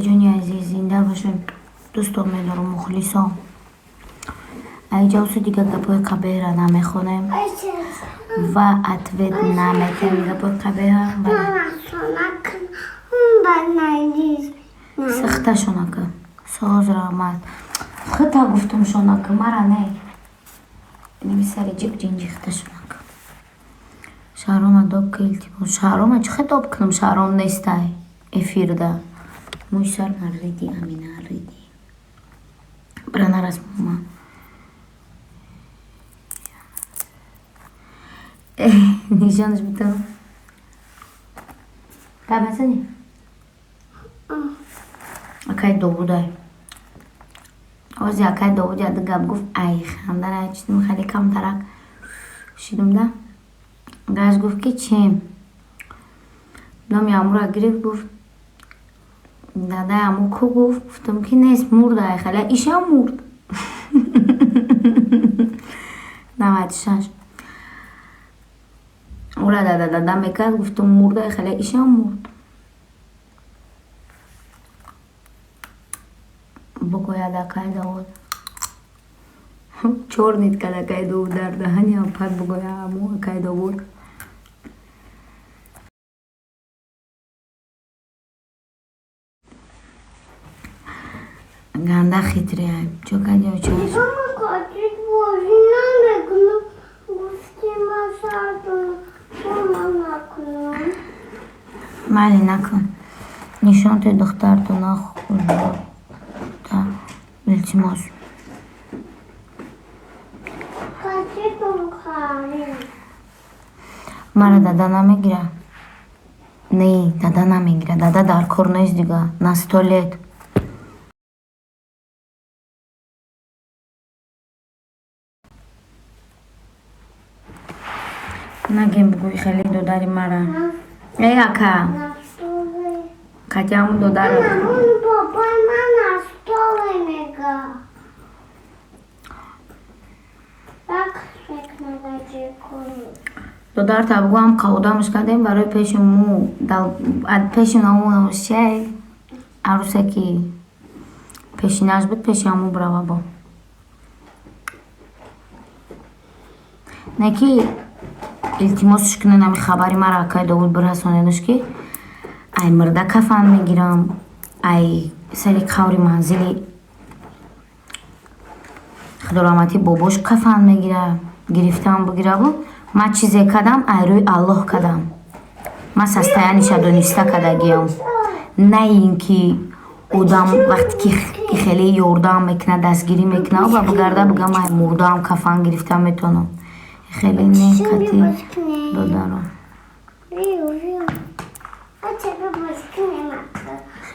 جانی عزیز زنده باشین. دوستان می‌دارم مخلصا. ایجاز دیگه گپای قبیره نمیخونیم و اتوید نمیتیم گپای قبیره. سخته شونکه ساز رحمت خطا گفتم شونکه مرا نه نمیسری جیب جنجیخته شونکه شهرام داب که التیماس شهرام چه خطاب کنم شهرام نیسته افیر ده موی سر من ریدی امینه ریدی برانه رسم ما نشانش بتونم قبل سنی اکای دو بودای آزی اکای دو بودی اده گب گفت ای خنده را چیدیم خیلی کم ترک شیدم ده گاز گفت که چیم نامی امو را گریف گفت داده امو کو گفتم که نیست مرده خیلی ایشه مرد نمایدشش او را داده میکرد گفتم مرده خیلی ایشه مرد بگوید اکای داود چور نید که اکای داود در دهنی هم پد بگوید امو اکای داود گنده خیتری های چو کدی ها چوز کاتید بازی نمیکنم گفتی ما سردون نکنم مالی نکن نشان توی دختر تو نخور تا التماس کاتیدون خواهیم مرا داده نمیگیره نه داده نمیگیره داده در کار نیست دیگه نستولید نگیم بگوی خیلی دوداری مرا ای اکا کتی همون دودار بابای من نستوله میگه بک فکر نگه کنی دودار تا بگو هم قودامش کردیم برای پیش مو پیش نمو شی عروسه که پیشینش بود پیش همو بروا با نکی التماسش کنه نمی خبری مرا اکای داود برسانیدش که ای مرده کفن میگیرم ای سری قوری منزلی خدارامتی باباش کفن میگیره گرفتم بگیره بود ما چیزی کدم ای روی الله کدم ما سستایانش دونسته کدگیم نه اینکه اودم وقتی که خیلی یوردم میکنه دستگیری میکنه و بگرده بگم ای مردم کفن گرفتم میتونم خیلی نه کتی دادارم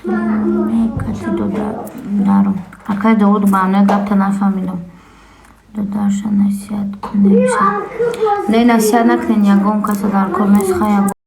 نه کتی دادارم اکای داود با همه گب تا نفهمیدم دادارشا نصیحت کنه نه نصیحت نکنین یگم کسی در کار نیست خواهی